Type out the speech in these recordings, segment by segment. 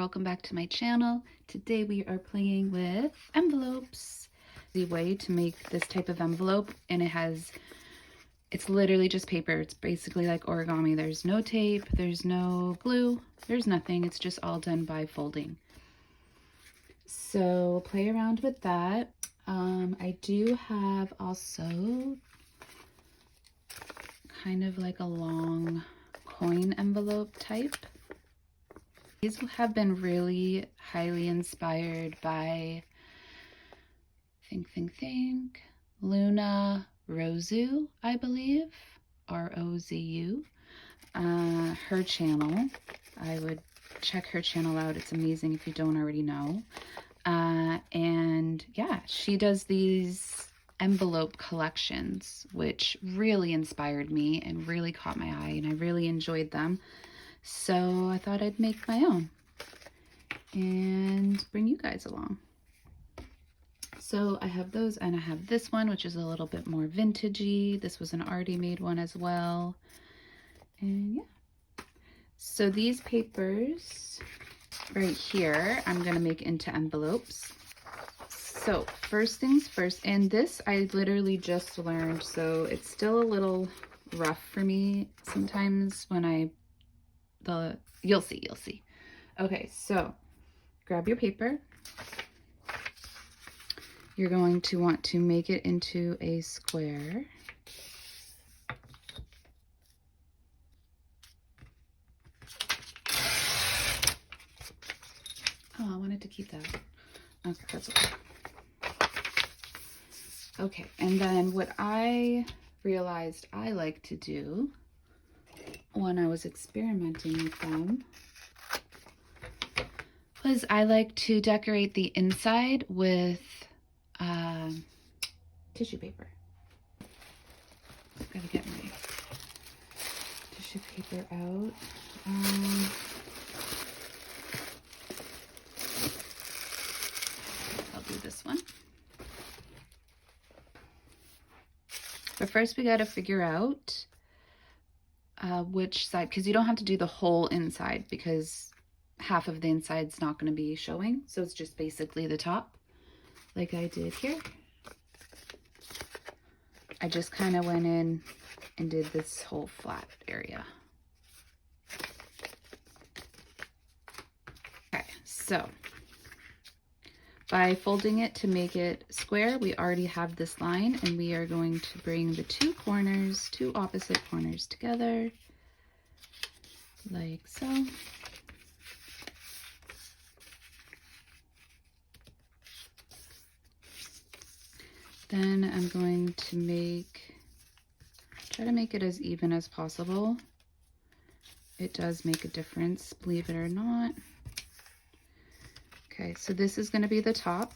welcome back to my channel. Today we are playing with envelopes. The way to make this type of envelope, and it's literally just paper. It's basically like origami. There's no tape, there's no glue, there's nothing. It's just all done by folding. So play around with that. I do have also kind of like a long coin envelope type. These have been really highly inspired by, think, Luna Rozu, I believe, R-O-Z-U. Her channel, I would check her channel out. It's amazing if you don't already know. And yeah, she does these envelope collections, which really inspired me and really caught my eye, and I really enjoyed them. So I thought I'd make my own and bring you guys along. So I have those, and I have this one, which is a little bit more vintagey. This was an already made one as well. And yeah. So these papers right here, I'm going to make into envelopes. So first things first, and this I literally just learned, so it's still a little rough for me sometimes when you'll see. Okay, so grab your paper. You're going to want to make it into a square. Oh, I wanted to keep that. Okay, that's okay. Okay, and then what I realized I like to do when I was experimenting with them was I like to decorate the inside with tissue paper. Gotta get my tissue paper out. I'll do this one. But first we gotta figure out which side, because you don't have to do the whole inside because half of the inside's not going to be showing. So it's just basically the top like I did here. I just kind of went in and did this whole flat area. Okay, so by folding it to make it square, we already have this line, and we are going to bring the two opposite corners together like so. Then I'm going to try to make it as even as possible. It does make a difference, believe it or not. Okay, so this is going to be the top.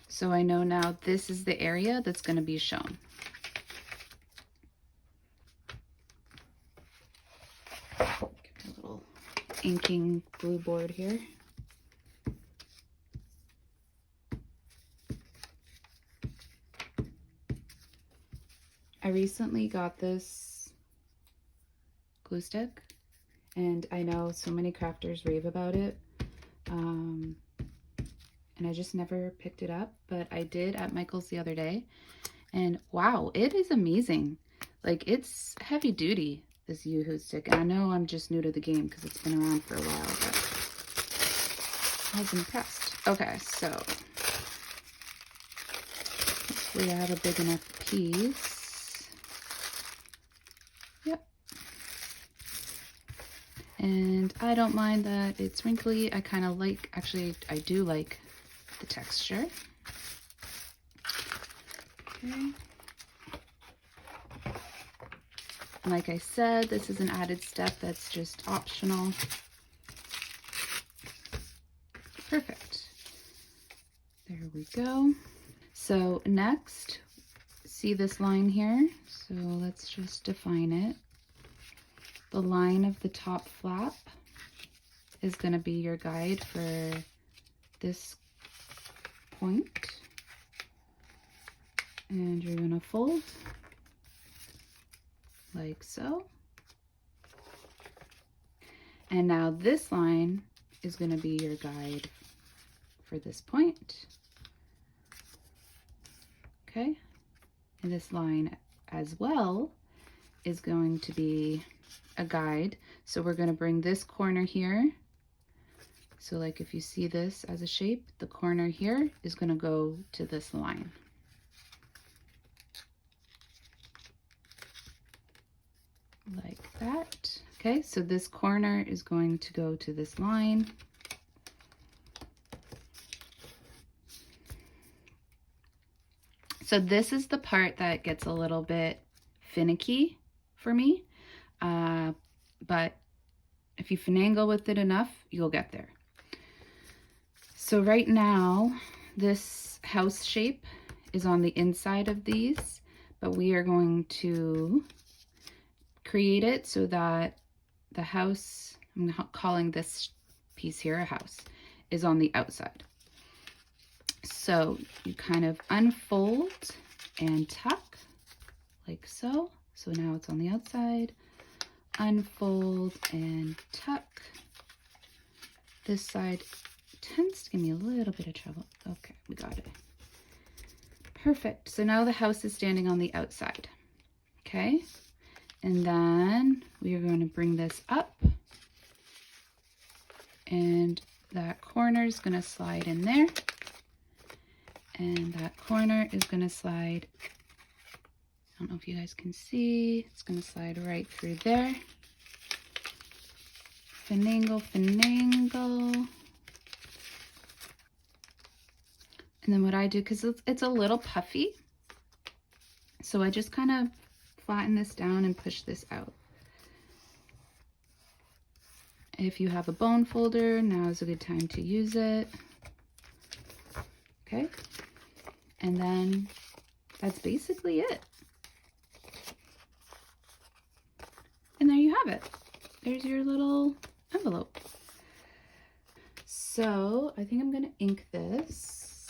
So I know now this is the area that's going to be shown. Get my little inking glue board here. I recently got this glue stick, and I know so many crafters rave about it, and I just never picked it up, but I did at Michael's the other day, and wow, it is amazing. Like, it's heavy duty, this Yoo-hoo stick, and I know I'm just new to the game because it's been around for a while, but I was impressed. Okay, so hopefully I have a big enough piece. And I don't mind that it's wrinkly. I kind of like, actually, I do like the texture. Okay. Like I said, this is an added step that's just optional. Perfect. There we go. So next, see this line here? So let's just define it. The line of the top flap is going to be your guide for this point. And you're going to fold like so. And now this line is going to be your guide for this point. Okay, and this line as well is going to be a guide. So we're going to bring this corner here. So like if you see this as a shape, the corner here is going to go to this line. Like that. Okay, so this corner is going to go to this line. So this is the part that gets a little bit finicky for me, but if you finagle with it enough, you'll get there. So right now, this house shape is on the inside of these, but we are going to create it so that the house, I'm calling this piece here a house, is on the outside. So you kind of unfold and tuck like so. So now it's on the outside. Unfold and tuck. This side tends to give me a little bit of trouble. Okay, we got it. Perfect. So now the house is standing on the outside. Okay. And then we are going to bring this up. And that corner is going to slide in there. And that corner is going to slide, I don't know if you guys can see, it's going to slide right through there. Finagle, finagle. And then what I do, because it's a little puffy, so I just kind of flatten this down and push this out. If you have a bone folder, now is a good time to use it. Okay. And then that's basically it. And there you have it. There's your little envelope. So I think I'm going to ink this.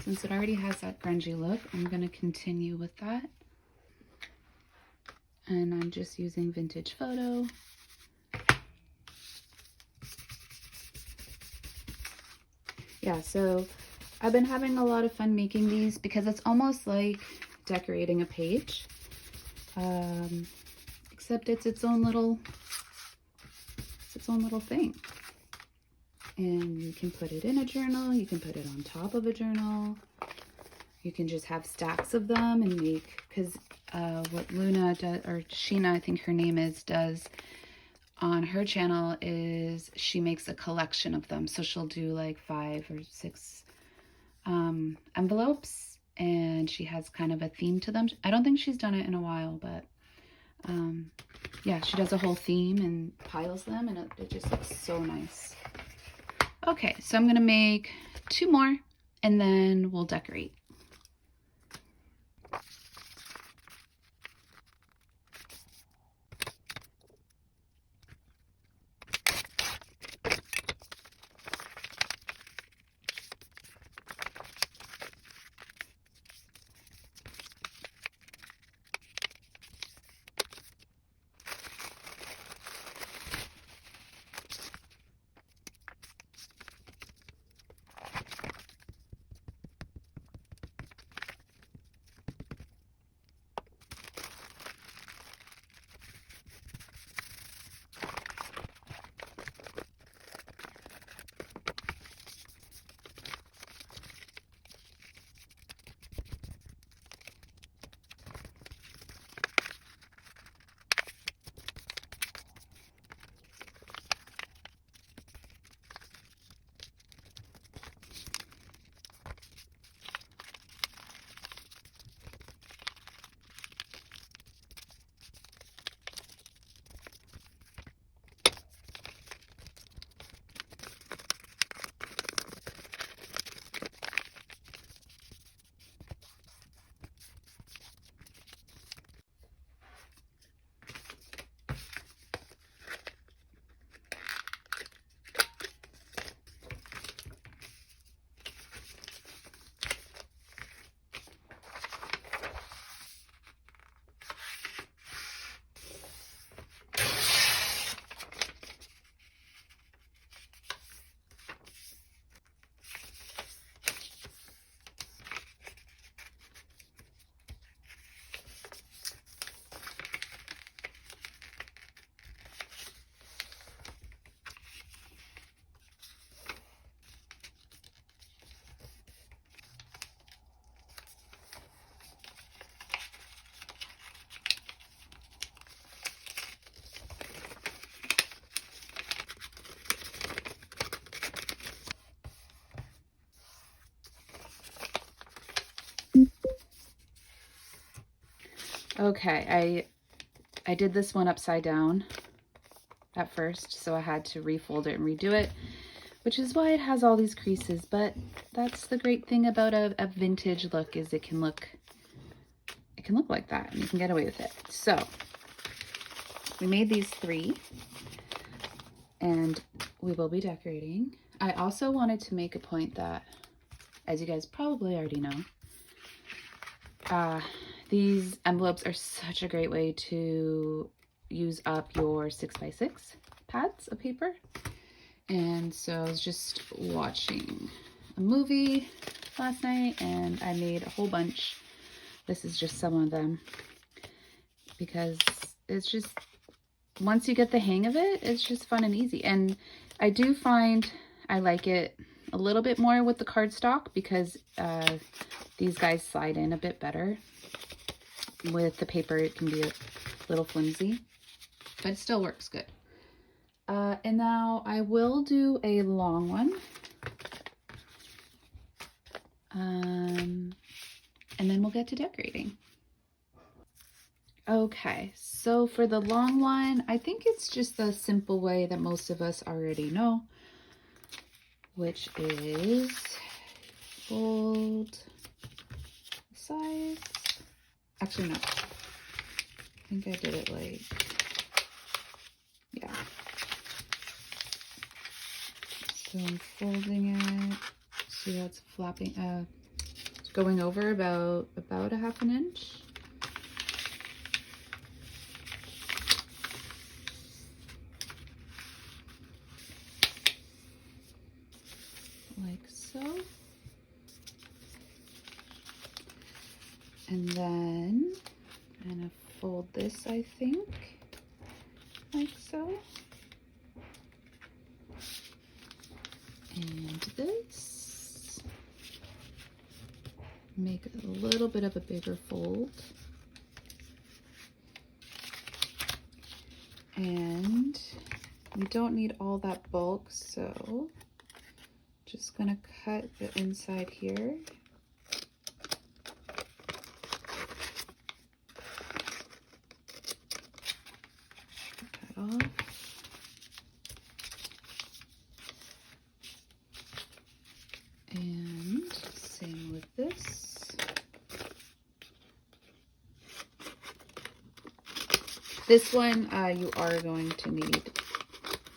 Since it already has that grungy look, I'm going to continue with that. And I'm just using Vintage Photo. Yeah, so I've been having a lot of fun making these because it's almost like decorating a page, except it's its own little thing. And you can put it in a journal, you can put it on top of a journal, you can just have stacks of them and make, because what Luna does, or Sheena, I think her name is, does on her channel is she makes a collection of them. So she'll do like 5 or 6 envelopes, and she has kind of a theme to them. I don't think she's done it in a while, but yeah, she does a whole theme and piles them, and it just looks so nice. Okay, so I'm gonna make 2 more and then we'll decorate. Okay, I did this one upside down at first, so I had to refold it and redo it, which is why it has all these creases. But that's the great thing about a vintage look, is it can look like that and you can get away with it. So we made these 3 and we will be decorating. I also wanted to make a point that, as you guys probably already know, these envelopes are such a great way to use up your 6x6 pads of paper. And so I was just watching a movie last night and I made a whole bunch. This is just some of them, because it's just, once you get the hang of it, it's just fun and easy. And I do find I like it a little bit more with the cardstock, because these guys slide in a bit better. With the paper, it can be a little flimsy, but it still works good. And now I will do a long one. And then we'll get to decorating. Okay, so for the long one, I think it's just the simple way that most of us already know, which is fold the size. Actually, no. I think I did it like, yeah. So I'm folding it. See how it's flapping, it's going over about a 1/2 inch. Like so. And then I'm gonna fold this, I think, like so. And this, make a little bit of a bigger fold. And we don't need all that bulk, so just gonna cut the inside here. Cut off. And same with this. This one, you are going to need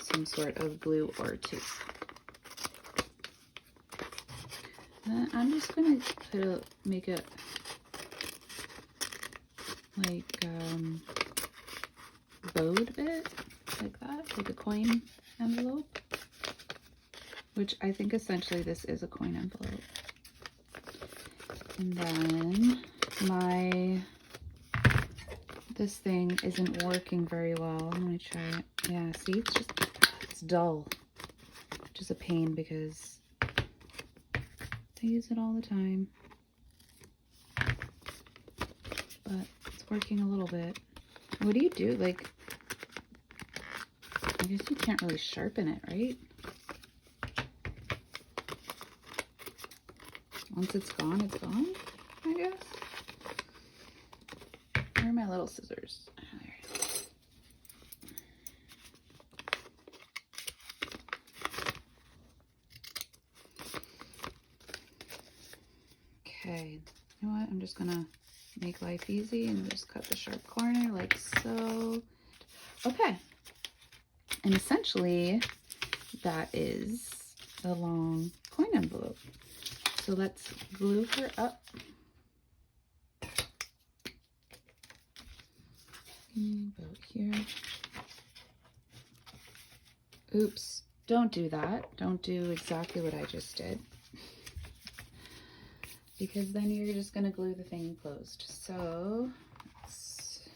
some sort of glue or tape. I'm just gonna make it like bowed bit, like that, like a coin envelope, which I think essentially this is a coin envelope. And then this thing isn't working very well. Let me try it. Yeah, see, it's dull, which is a pain because I use it all the time, but it's working a little bit. What do you do? Like, I guess you can't really sharpen it, right? Once it's gone, I guess. Where are my little scissors? Oh, there it is. Okay, you know what? I'm just gonna make life easy and just cut the sharp corner like so. Okay, and essentially that is a long coin envelope. So let's glue her up. About here. Oops, don't do that. Don't do exactly what I just did, because then you're just gonna glue the thing closed. So let's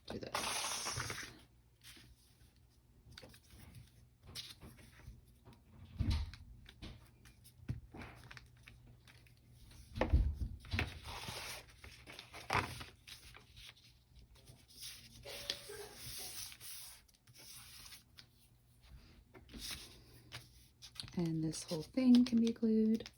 do this. And this whole thing can be glued.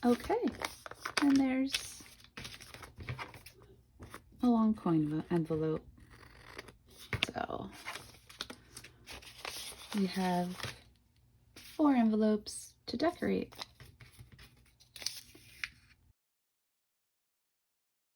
Okay, and there's a long coin envelope. So we have 4 envelopes to decorate.